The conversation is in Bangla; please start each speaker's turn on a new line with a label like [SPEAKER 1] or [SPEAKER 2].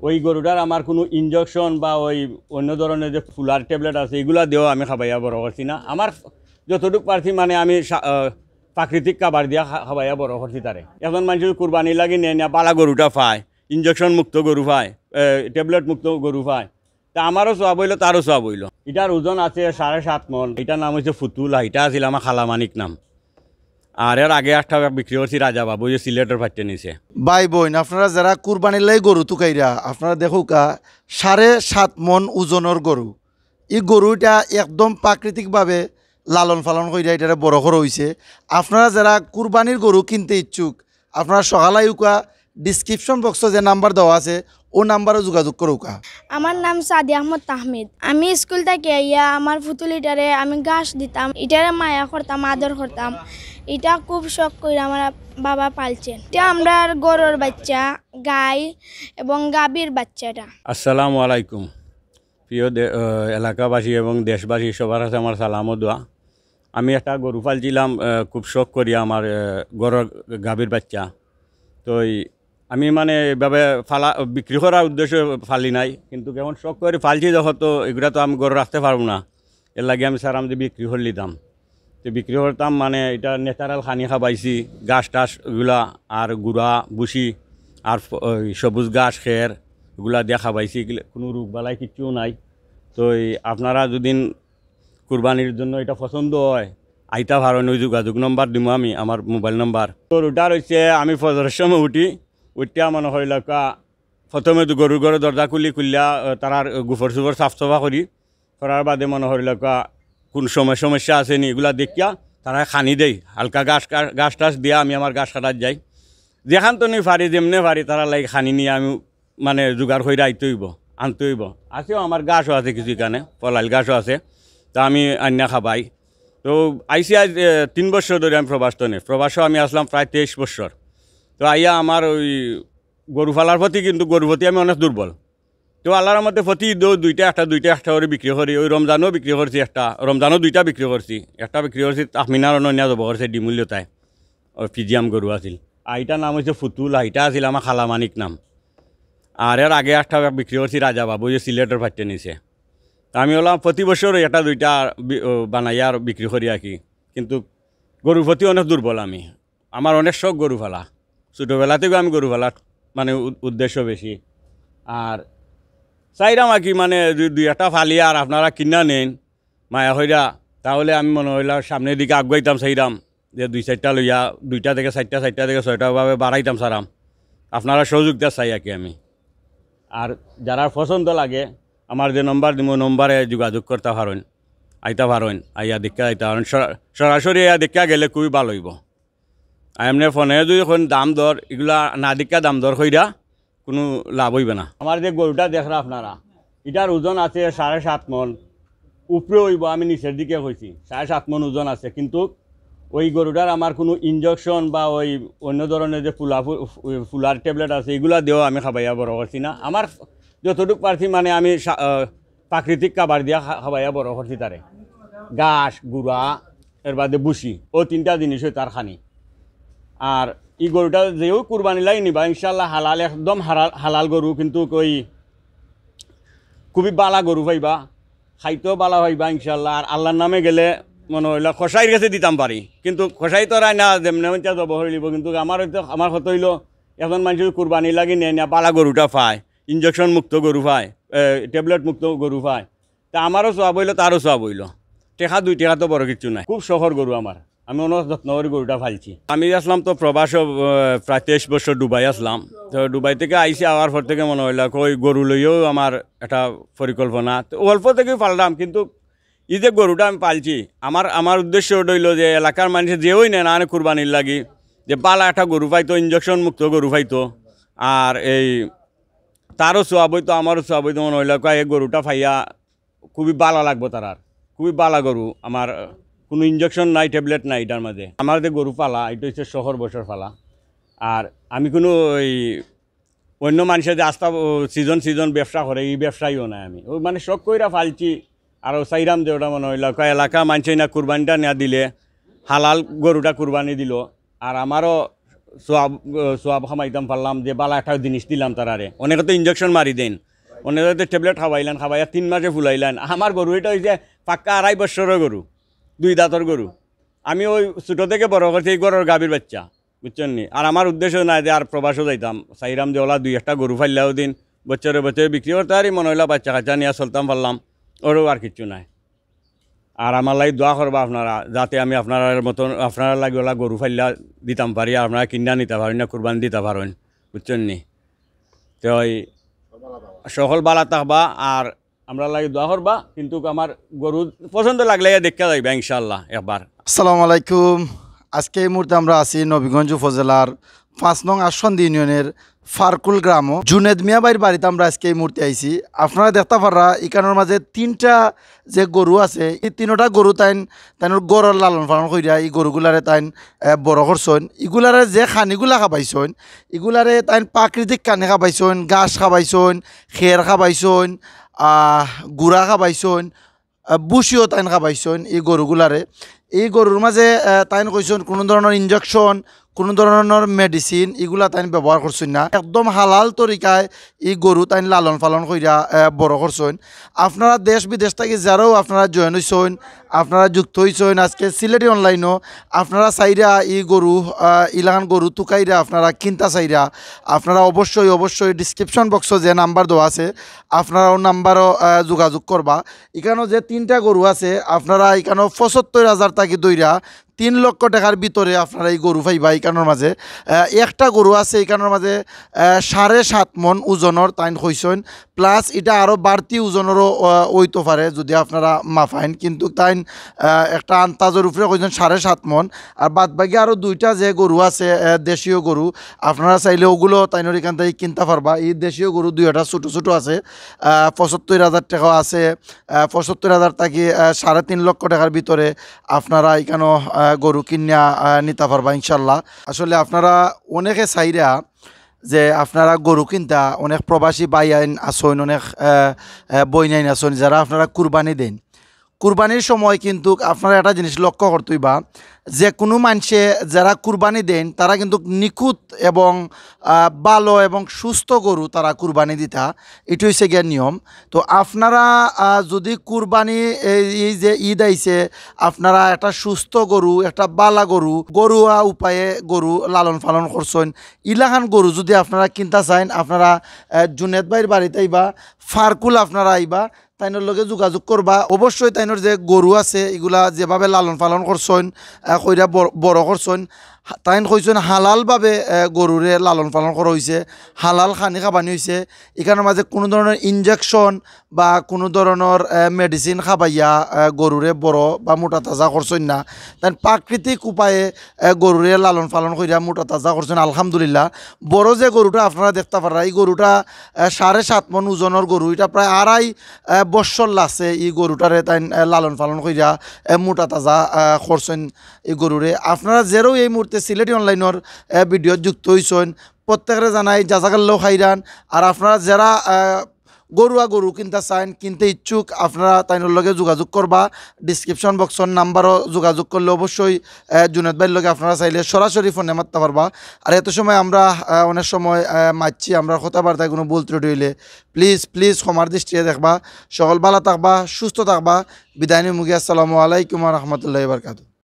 [SPEAKER 1] ওই গরুটার আমার কোনো ইনজেকশন বা ওই অন্য ধরনের যে ফুলার ট্যাবলেট আছে এগুলা দিয়েও আমি খাবাইয়া বড় করছি না। আমার যতটুকু পারছি মানে আমি প্রাকৃতিক খাবার দিয়া খাবাইয়া বড় করছি তারে। এখন মানুষ কুরবানি লাগি নেয় না, পালা গরুটা পায়, ইনজেকশন মুক্ত গরু পায়, ট্যাবলেট মুক্ত গরু পায়। তা আমারও সোয়াব হইল, তারও সোয়াব হইল। এটার ওজন আছে 7.5 মন। এটার নাম হচ্ছে ফুতুলা। এটা আছিল আমার খালামানিক নাম। আর এর আগে একটা বিক্রি করছি রাজা বাবু, যে সিলেটের ফাটতে নিছে।
[SPEAKER 2] ভাই বোন, আপনারা যারা কুরবানির লাই গরু তুকাইরা, আপনারা দেখুকা 7.5 মন ওজনের গরু। এই গরুটা একদম প্রাকৃতিকভাবে লালন পালন কইরা এটা বড় করে হয়েছে। আপনারা যারা কুরবানির গরু কিনতে ইচ্ছুক, আপনারা সকালে উকা ডিসক্রিপশন বক্সে যে নাম্বার দেওয়া আছে ও নাম্বারে যোগাযোগ করুকা।
[SPEAKER 3] আমার নাম সাদি আহমদ তাহমিদ। আমি স্কুল থেকে আইয়া আমার ফুতুলিটারে আমি ঘাস দিতাম, এটারে মায়া করতাম, আদর করতাম। এটা খুব শখ করে আমার বাবা পালছেন। এটা আমরা গরুর বাচ্চা, গাই এবং গাভীর বাচ্চাটা।
[SPEAKER 1] আসসালামু আলাইকুম। প্রিয় এলাকাবাসী এবং দেশবাসী সবার কাছে আমার সালাম ও দোয়া। আমি একটা গরু পালছিলাম খুব শখ করি, আমার গরুর গাভীর বাচ্চা। তো আমি মানে এভাবে বিক্রি করার উদ্দেশ্যে ফালি নাই, কিন্তু কেমন শখ করে ফালছি যখন, তো এগুলো তো আমি গরু রাখতে পারবো না। এর লাগে আমি সারাম যে বিক্রি করে নিতাম। তো বিক্রি করতাম মানে এটা ন্যাচারাল খানি খাবাইছি, গাছ টাছ এগুলা আর গুড়া বুসি আর সবুজ গাছ খের এগুলা দিয়ে খাবাইছি। কোনো রোগ বালাই কিচ্ছু নাই। তো আপনারা যদি কুরবানির জন্য এটা পছন্দ হয়, আইতা ভারণ ওই যোগাযোগ নম্বর দিব আমি, আমার মোবাইল নম্বর। গরুটা রয়েছে আমি ফজরের সময় উঠিয়া মনে হইল প্রথমে গরুর ঘরে দরজা খুলিয়া তার গোবর সুবর সাফ সফা করার বাদে মনে হইল কোন সমস্যা আছে নি এগুলা দেখিয়া তারা খানি দেই, হালকা গাছ টাছ দিয়া আমি আমার গাছ কাটার যাই। যেখান তো নি পারি যেমনে পারি তারা লাগে খানি নিয়ে আমি মানে জোগাড় করে আনতে হইব। আছেও আমার গাছও আছে কিছু, এখানে পলাইল গাছও আছে, তা আমি আন্যা খাবাই। তো আইসি আজ 3 বছর ধরে আমি প্রবাসও আমি আসলাম প্রায় 23 বছর। তো আইয়া আমার ওই গরু ফালার প্রতি, কিন্তু গরুর প্রতি আমি অনেক দুর্বল। তো আল্লাহর মধ্যে প্রতি দুইটা একটা করে বিক্রি করি। ওই রমজানও বিক্রি করছি, রমজানও 2টা বিক্রি করছি। একটা বিক্রি করছি তাহমিনার অনন্য যাব করছে ডিমূল্যতায়, ওই ফিজিয়াম গরু আছিল। আর এটার নাম হচ্ছে ফুতুলা। এটা আছিল আমার খালামানিক নাম। আর এর আগে একটা বিক্রি করছি রাজা বাবু, যে সিলেটের ফাটতে নিছে। তা আমি বললাম প্রতি বছর 1-2টা বানাইয়া আর বিক্রি করি আর কি। কিন্তু গরুর প্রতি অনেক দুর্বল আমি। আমার অনেক শখ গরু ফালা, ছোটোবেলা থেকেও আমি গরু ফালা মানে উদ্দেশ্য বেশি। আর চাইরাম আর কি মানে 2-1টা ফালি আর আপনারা কিনা নেন মায়া হইরা, তাহলে আমি মনে হইলাম সামনের দিকে আগুয়াইতাম। চাইরাম যে 2-4টা লইয়া 2টা থেকে 4টা, 4টা থেকে 6টা ভাবে বাড়াইতাম সারাম। আপনারা সহযোগিতা চাই আর কি আমি। আর যারা পছন্দ লাগে আমার যে নম্বর দিব, নম্বরে যোগাযোগ করতে পারেন, আইতা পারেন, আইয়া দেখা আইতা পারেন। সরাসরি আইয়া দেখা গেলে খুবই ভালো হইব। আর এমনি ফোনে যদি এখন দাম দর এগুলা না দেখা দাম দর হইরা কোনো লাভ হইবে না। আমার যে গরুটা দেখরা আপনারা, এটার ওজন আছে 7.5 মন উপরে হইব। আমি নিচের দিকে হয়েছি 7.5 মন ওজন আছে, কিন্তু ওই গরুটার আমার কোনো ইনজেকশন বা ওই অন্য ধরনের যে ফুলার ট্যাবলেট আছে এগুলা দিয়েও আমি খাবাইয়া বড় করছি না। আমার যতটুকু পারছি মানে আমি প্রাকৃতিক খাবার দিয়া খাবাইয়া বড় করছি তারে। ঘাস, গুড়া, এর বাদে বুসি, ও 3টা জিনিসই তার খানি। আর এই গরুটা যেও কুরবানি লাই নিবা ইনশাল্লাহ হালাল, একদম হালাল গরু, কিন্তু ওই খুবই বালা গরু পাইবা, খাইতেও বালা পাইবা ইনশাল্লাহ। আর আল্লাহর নামে গেলে মনে হইল খসাইর কাছে দিতাম পারি, কিন্তু খসাই তো রায় না যেমনি যাব হইলিব। কিন্তু আমার হতো হইল এখন মানুষ কুরবানি লাগি নেয় না, বালা গরুটা পায়, ইনজেকশন মুক্ত গরু পায়, ট্যাবলেট মুক্ত গরু পায়। তা আমারও সোয়াব হইল, তারও সোয়াব হইল। 2 টাকা তো বড় কিছু নাই। খুব শখর গরু আমার, আমি অনেক যত্ন করে গরুটা ফালছি। আমি আসলাম তো প্রবাস প্রায় 23 বছর দুবাই আসলাম। তো দুবাই থেকে আইসি, আওয়ার পর থেকে মনে হইল ওই গরু লইয়েও আমার একটা পরিকল্পনা। তো অল্প থেকেই পাললাম, কিন্তু এই যে গরুটা আমি পালছি, আমার উদ্দেশ্য হইল যে এলাকার মানুষের যেওই নেয় না কুরবানির লাগি, যে পালা একটা গরু পাইতো, ইনজেকশন মুক্ত গরু পাইতো। আর এই তারও সোয়াব হইতো, আমারও সোয়াব হইতো। মনে হইল এই গরুটা পাইয়া খুবই ভালো লাগবো তার, খুবই বালা গরু। আমার কোনো ইনজেকশন নাই, ট্যাবলেট নাই এটার মাঝে। আমার যে গরু পালা এটা হচ্ছে শহর বছর পালা। আর আমি কোনো ওই অন্য মানুষের যে আস্থা সিজন ব্যবসা করে এই ব্যবসায়ীও নাই। আমি ওই মানে শখ কইরা ফালছি। আর চাইরাম যে ওটা মনে হইল এলাকা মানুষই না কুরবানিটা না দিলে হালাল গরুটা কুরবানি দিল। আর আমারও সোয়াব খামাইতাম পারলাম যে বালা একটা জিনিস দিলাম তারারে অনেকে তো ইঞ্জেকশন মারি দেন অনেকে তো ট্যাবলেট খাওয়াইলেন খাওয়াইয়া 3 মাসে ফুলাইলেন আমার গরু এটা হয়েছে পাক্কা 2.5 বছরের গরু 2 দাঁতর গরু আমি ওই ছোটো থেকে বড় করছি এই গরুর গাভীর বাচ্চা বুঝছেন নি আর আমার উদ্দেশ্য নাই যে আর প্রবাসও যাইতাম চাইরাম যে ওলা 2-1টা গরু ফাইলাও দিন বছরে বছরে বিক্রি করতে পারি মনে হইলা বাচ্চা কাচ্চা নিয়ে চলতাম পারলাম ওরও আর কিচ্ছু নাই আর আমার লাগে দোয়া করবা আপনারা যাতে আমি আপনার মতন আপনারা লাগে ওলা গরু ফাইলা দিতাম পারি আর আপনারা কিনা নিতে পারেন না কুরবানি দিতে পারেন বুঝছেন নি তো ওই সকল বালা থাকবা আর আমরা লাগে দোয়া করবা কিন্তু আমার গরু পছন্দ লাগলে দেখা যাইবা ইনশাল্লাহ একবার।
[SPEAKER 2] আসসালামু আলাইকুম। আজকে এই মুহূর্তে আমরা আছি নবীগঞ্জ উপজেলার 5 নং আসন্দি ইউনিয়নের ফারকুল গ্রাম জুনেদ মিয়া ভাইয়ের বাড়িতে আমরা আজকে এই মুহূর্তে আইছি। আপনারা দেখতে পারা এখানের মাঝে 3টা যে গরু আছে এই 3টা গরু তাইনোর গরুর লালন পালন করিয়া এই গরুগুলারে তাইন বড় করছেন। এগুলারে যে খানিগুলা খাবাইছেন এগুলারে তাইন প্রাকৃতিক কানে খাবাইছেন, ঘাস খাবাইছেন, খের খাবাইছেন, গুড়া খাবাইছেন, বুসিও তাইন খাবাইছেন এই গরুগুলারে। এই গরুর মাঝে তাইন কইছেন কোনো ধরনের ইঞ্জেকশন কোনো ধরনের মেডিসিন এগুলা তাইন ব্যবহার করছেন না, একদম হালাল তরিকায় এই গরু তাইন লালন পালন কইরা বড় করছেন। আপনারা দেশ বিদেশ থেকে যারাও আপনারা জয়েন হইছেন আপনারা যুক্ত হইছেন আজকে সিলেটি অনলাইনও আপনারা চাইরা এই গরু ইলান গরু তুকাইরা আপনারা কিনতা চাইরা আপনারা অবশ্যই ডিসক্রিপশন বক্সে যে নাম্বার দেওয়া আছে আপনারাও নাম্বারও যোগাযোগ করবা। এখানেও যে 3টা গরু আছে আপনারা এখানেও 75,000 টাকা দইরা 3 লক্ষ টাকার ভিতরে আপনারা এই গরু পাইবা। এখানোর মাঝে একটা গরু আছে এখানোর মাঝে 7.5 মন ওজনের তাইন হইছেন প্লাস এটা আরও বাড়তি ওজনেরও হইতে পারে যদি আপনারা মাফাইন কিন্তু তাইন একটা আন্তাজের উপরে কইছেন 7.5 মন। আর বাদ বাকি আরও 2টা যে গরু আছে দেশীয় গরু আপনারা চাইলে ওগুলো তাইনের এখান থেকে কিনতে পারবা। এই দেশীয় গরু 2টা ছোটো আছে 75,000 টাকাও আছে 75,000 টাকি 3.5 লক্ষ টাকার ভিতরে আপনারা এখানেও গরু কিনা নিতে পারবা ইনশাল্লাহ। আসলে আপনারা অনেকে চাইরা যে আপনারা গরু কিনতা অনেক প্রবাসী বাই আইন আসেন অনেক বইনাইন আসেন যারা আপনারা কুরবানি দেন। কুরবানির সময় কিন্তু আপনারা একটা জিনিস লক্ষ্য করতেইবা যে কোনো মানুষে যারা কুরবানি দেন তারা কিন্তু নিখুঁত এবং ভালো এবং সুস্থ গরু তারা কুরবানি দিতা এটি হচ্ছে গিয়ে নিয়ম। তো আপনারা যদি কুরবানি এই যে ঈদ আইছে আপনারা একটা সুস্থ গরু একটা বালা গরু গরুয়া উপায়ে গরু লালন পালন করছেন ইলাখান গরু যদি আপনারা কিনতে চান আপনারা জুনেদ ভাইয়ের বাড়িতে আইবা ফারকুল আপনারা আইবা তাইনোর লগে যোগাযোগ করবা। অবশ্যই তাইনোর যে গরু আছে এগুলা যেভাবে লালন পালন করছেন কইরা বড় করছেন তাইন কইছেন হালালভাবে গরুরে লালন পালন করা হয়েছে হালাল খানি খাবানি হয়েছে এখানের মাঝে কোনো ধরনের ইঞ্জেকশন বা কোনো ধরনের মেডিসিন খাবাইয়া গরুরে বড় বা মোটা তাজা করছেন না তাই প্রাকৃতিক উপায়ে গরুরে লালন পালন করিয়া মোটা তাজা করছেন আলহামদুলিল্লাহ। বড় যে গরুটা আপনারা দেখতে পারা এই গরুটা 7.5 মন ওজনের গরু এটা প্রায় 2.5 বছর লাগছে এই গরুটারে তাই লালন পালন করিয়া মোটা তাজা করছেন এই গরুরে। আপনারা যেরও এই মুহূর্তে সিলেটি অনলাইনের ভিডিও যুক্ত হইছেন প্রত্যেকের জানাই জাজাকাল্লাহ খাইরান। আর আপনারা যারা গরু কিনতে চান কিনতে ইচ্ছুক আপনারা তাইনোর লগে যোগাযোগ করবা ডিসক্রিপশন বক্সের নাম্বারও যোগাযোগ করলে অবশ্যই জুনেদ ভাইয়ের লগে আপনারা চাইলে সরাসরি ফোনে মারতে পারবা। আর এত সময় আমরা অনেক সময় মারছি আমরা কথাবার্তায় কোনো ভুল ত্রুটি হইলে প্লিজ ক্ষমার দৃষ্টিতে দেখবা। সকল ভালো থাকবা সুস্থ থাকবা। বিদায় নিয়ে মুগি আসসালামু আলাইকুম ওয়া রাহমাতুল্লাহি ওয়া বারাকাতুহু।